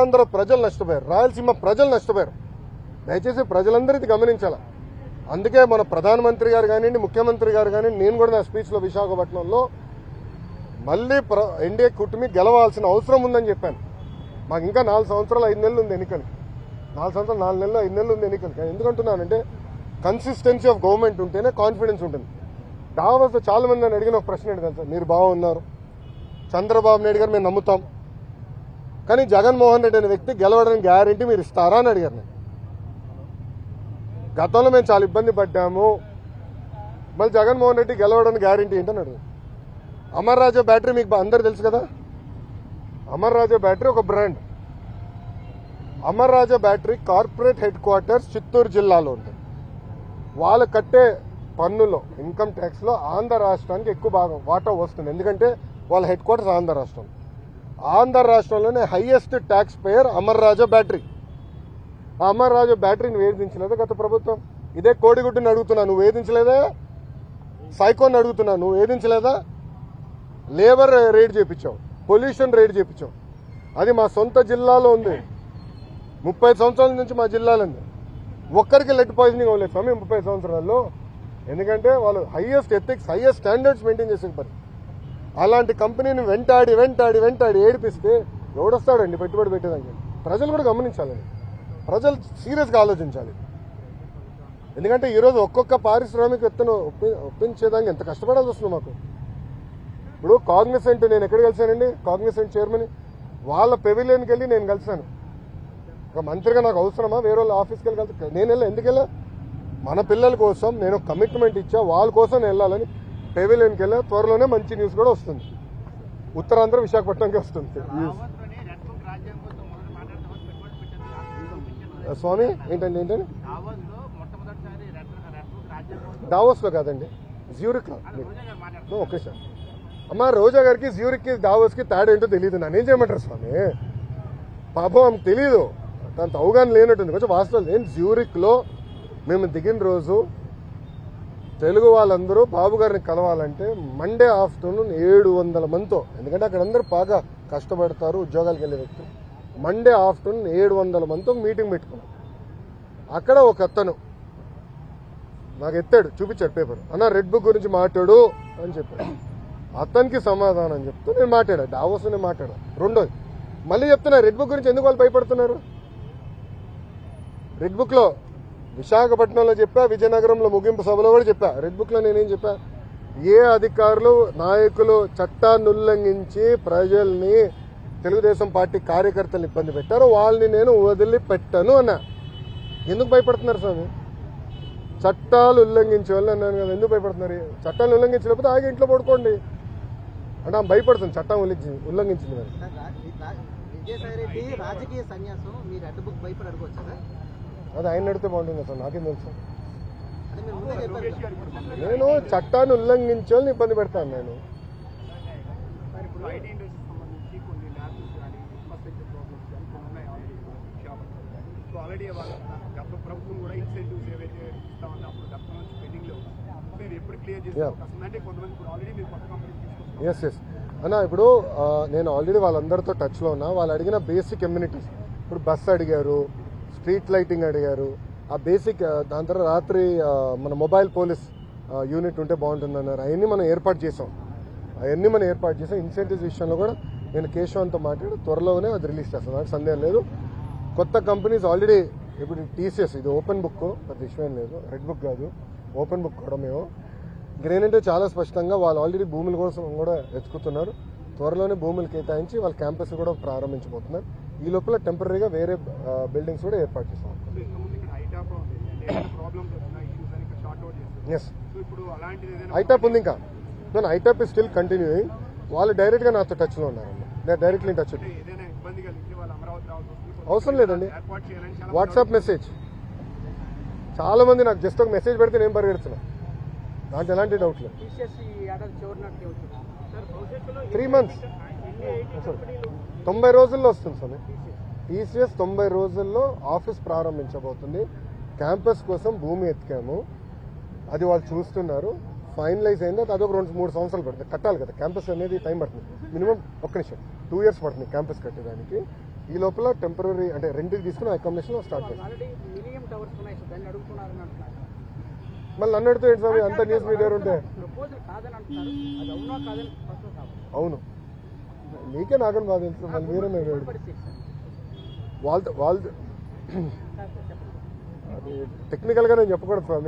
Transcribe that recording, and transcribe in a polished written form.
ఆంధ్ర ప్రజలు నష్టపోయారు, రాయలసీమ ప్రజలు నష్టపోయారు. దయచేసి ప్రజలందరూ ఇది గమనించాలి. అందుకే మన ప్రధానమంత్రి గారు కానివ్వండి, ముఖ్యమంత్రి గారు కానివ్వండి, నేను కూడా నా స్పీచ్లో విశాఖపట్నంలో మళ్ళీ ఎన్డీఏ కూటమి గెలవాల్సిన అవసరం ఉందని చెప్పాను. మాకు ఇంకా 4 సంవత్సరాలు 5 నెలలు ఉంది ఎన్నికలు, 4 సంవత్సరాలు 4 నెలలు 5 నెలలు ఉంది ఎన్నికలు. ఎందుకంటున్నానంటే కన్సిస్టెన్సీ ఆఫ్ గవర్నమెంట్ ఉంటేనే కాన్ఫిడెన్స్ ఉంటుంది. దావాస్లో చాలా మంది నన్ను అడిగిన ఒక ప్రశ్న ఏంటి సార్, మీరు బాగున్నారు, చంద్రబాబు నాయుడు గారు మేము నమ్ముతాం, కానీ జగన్మోహన్ రెడ్డి అనే వ్యక్తి గెలవడానికి గ్యారెంటీ మీరు ఇస్తారా అని అడిగారు. నేను గతంలో మేము చాలా ఇబ్బంది పడ్డాము, మళ్ళీ జగన్మోహన్ రెడ్డి గెలవడానికి గ్యారెంటీ ఏంటని అడిగారు. అమర్ రాజా బ్యాటరీ మీకు అందరు తెలుసు కదా, అమర్ రాజా బ్యాటరీ ఒక brand. Amar Raja battery corporate headquarters Chittoor జిల్లాలో ఉంటుంది. వాళ్ళు కట్టే పన్నులో ఇన్కమ్ ట్యాక్స్లో ఆంధ్ర రాష్ట్రానికి ఎక్కువ భాగం వాటా వస్తుంది. ఎందుకంటే వాళ్ళ హెడ్ క్వార్టర్స్ ఆంధ్ర రాష్ట్రం. ఆంధ్ర రాష్ట్రంలోనే highest tax payer Amar Raja battery. ఆ అమర్ రాజా బ్యాటరీని వేధించలేదా గత ప్రభుత్వం? ఇదే కోడిగుడ్డుని అడుగుతున్నా, నువ్వు వేధించలేదా? సైకోని అడుగుతున్నా, నువ్వు వేధించలేదా? లేబర్ రేట్ చేయించావు, పొల్యూషన్ రేట్ చేయించావు. అది మా సొంత జిల్లాలో ఉంది. 30 సంవత్సరాల నుంచి మా జిల్లాలో ఉంది. ఒక్కరికి లెడ్ పాయిజనింగ్ అవ్వలేదు స్వామి 30 సంవత్సరాల్లో. ఎందుకంటే వాళ్ళు highest ethics, highest standards maintain చేసే పని. అలాంటి కంపెనీని వెంటాడి వెంటాడి వెంటాడి ఏడిపిస్తే ఎవడొస్తాడండి పెట్టుబడి పెట్టేదానికి? ప్రజలు కూడా గమనించాలండి, ప్రజలు సీరియస్గా ఆలోచించాలి. ఎందుకంటే ఈరోజు ఒక్కొక్క పారిశ్రామికవేత్తను ఒప్పించేదానికి ఎంత కష్టపడాల్సి వస్తుంది మాకు. ఇప్పుడు కాగ్నిసెంట్ నేను ఎక్కడ కలిసానండి, కాగ్నిసెంట్ చైర్మన్ వాళ్ళ పెవిలియన్కి వెళ్ళి నేను కలిసాను. ఒక మంత్రిగా నాకు అవసరమా వేరే వాళ్ళ ఆఫీస్కి వెళ్ళి కలిసి? నేను వెళ్ళా, ఎందుకు వెళ్ళా? మన పిల్లల కోసం నేను కమిట్మెంట్ ఇచ్చా, వాళ్ళ కోసం నేను వెళ్ళాలని పెవిలియన్కి వెళ్ళా. త్వరలోనే మంచి న్యూస్ కూడా వస్తుంది, ఉత్తరాంధ్ర విశాఖపట్నంకి వస్తుంది. స్వామి ఏంటండి ఏంటండి దావోస్లో కాదండి, జ్యూరిక్లో. Okay sir. అమ్మ రోజా గారికి జ్యూరిక్కి దావోస్కి తేడా ఏంటో తెలియదు, నన్నేం చేయమంటారు స్వామి? పాపం ఆమెకు తెలీదు, తనతో అవగాహన లేనట్టుంది. కొంచెం వాస్తవం ఏంటి, జ్యూరిక్లో మేము దిగిన రోజు తెలుగు వాళ్ళందరూ బాబు గారిని కలవాలంటే మండే ఆఫ్టర్నూన్ 700 మందితో, ఎందుకంటే అక్కడ అందరూ బాగా కష్టపడతారు ఉద్యోగాలకు వెళ్ళే వ్యక్తులు. మండే ఆఫ్టర్నూన్ 700 మందితో మీటింగ్ పెట్టుకున్నాం. అక్కడ ఒక అతను నాకు ఎత్తాడు, చూపించాడు పేపర్, అన్న రెడ్ బుక్ గురించి మాట్లాడు అని చెప్పాడు. అతనికి సమాధానం చెప్తూ నేను మాట్లాడా, డావోస్ నేను మాట్లాడా. రెండోది మళ్ళీ చెప్తున్నా, రెడ్ బుక్ గురించి ఎందుకు వాళ్ళు భయపడుతున్నారు? రెడ్ బుక్లో విశాఖపట్నంలో చెప్పా, విజయనగరంలో ముగింపు సభలో కూడా చెప్పా. రెడ్ బుక్లో నేనేం చెప్పా, ఏ అధికారులు నాయకులు చట్టాన్ని ఉల్లంఘించి ప్రజల్ని, తెలుగుదేశం పార్టీ కార్యకర్తలను ఇబ్బంది పెట్టారో వాళ్ళని నేను వదిలిపెట్టను అన్నా. ఎందుకు భయపడుతున్నారు స్వామి? చట్టాలు ఉల్లంఘించే వాళ్ళు అన్నాను కదా, ఎందుకు భయపడుతున్నారు? చట్టాలు ఉల్లంఘించలేకపోతే ఆగి ఇంట్లో పడుకోండి అంటే ఆమె భయపడుతుంది చట్టం ఉల్లంఘించింది మరి. అది ఆయన అడిగితే బాగుంటుంది సార్, నాకేం తెలుసు. నేను చట్టాన్ని ఉల్లంఘించే వాళ్ళని ఇబ్బంది పెడతాను. నేను ఎస్ ఎస్ అన్న, ఇప్పుడు నేను ఆల్రెడీ వాళ్ళందరితో టచ్లో ఉన్నా. వాళ్ళు అడిగిన బేసిక్ ఎమ్యూనిటీస్, ఇప్పుడు బస్ అడిగారు, స్ట్రీట్ లైటింగ్ అడిగారు, ఆ బేసిక్. దాని తర్వాత రాత్రి మన మొబైల్ పోలీస్ యూనిట్ ఉంటే బాగుంటుందన్నారు. అవన్నీ మనం ఏర్పాటు చేసాం. ఇన్సెంటివ్స్ విషయంలో కూడా నేను కేశవంతో మాట్లాడి త్వరలోనే అది రిలీజ్ చేస్తాను, నాకు సందేహం లేదు. కొత్త కంపెనీస్ ఆల్రెడీ ఇప్పుడు టీసీఎస్, ఇది ఓపెన్ బుక్, పెద్ద విషయం లేదు, రెడ్ బుక్ కాదు, ఓపెన్ బుక్ కూడా మేము. ఏంటంటే చాలా స్పష్టంగా వాళ్ళు ఆల్రెడీ భూముల కోసం కూడా వెతుకుతున్నారు. త్వరలోనే భూములు కేటాయించి వాళ్ళ క్యాంపస్ కూడా ప్రారంభించబోతున్నారు. ఈ లోపల టెంపరీగా వేరే బిల్డింగ్స్ కూడా ఏర్పాటు చేస్తాం. ఎస్, ఐటాప్ ఉంది ఇంకా, ఐటాప్ ఇస్ స్టిల్ కంటిన్యూయింగ్. వాళ్ళు డైరెక్ట్గా నాతో టచ్లో ఉన్నారన్న, నేను డైరెక్ట్లీ టచ్. అవసరం లేదండి, వాట్సాప్ మెసేజ్. చాలా మంది నాకు జస్ట్ ఒక మెసేజ్ పెడితే నేను పరిగెడుతున్నా, దాంట్లో ఎలాంటి డౌట్ లేదు. 3 months 90 రోజుల్లో వస్తుంది సార్. టీసీఎస్ 90 రోజుల్లో ఆఫీస్ ప్రారంభించబోతుంది. క్యాంపస్ కోసం భూమి ఎత్తికాము, అది వాళ్ళు చూస్తున్నారు. ఫైనలైజ్ అయింది, అదొక 2-3 సంవత్సరాలు పడుతుంది. కట్టాలి కదా క్యాంపస్ అనేది, టైం పడుతుంది. మినిమం 2 years పడుతుంది క్యాంపస్ కట్టేదానికి. ఈ లోపల టెంపరీ అంటే రెంట్కి తీసుకుని అకామిడేషన్ స్టార్ట్ చేస్తాం. ఆల్రెడీ మిలియం టవర్స్ ఉన్నాయి సార్, దాన్ని అడుగుతున్నారని అంటున్నారు. మళ్ళీ నన్ను అడుగుతూ ఏంటి స్వామి, అంత న్యూస్ మీడియా ఉంటే? ప్రపోజల్ కాదని అంటున్నారు, అది అవునా కాదని ఫస్ట్ కావాలి. అవును, నీకే నాకని బాధ తెలుసు, మళ్ళీ మీరే నేను పరిస్థితి సార్. వాళ్ళ సార్ చెప్పండి. అది టెక్నికల్గా నేను చెప్పకూడదు స్వామి.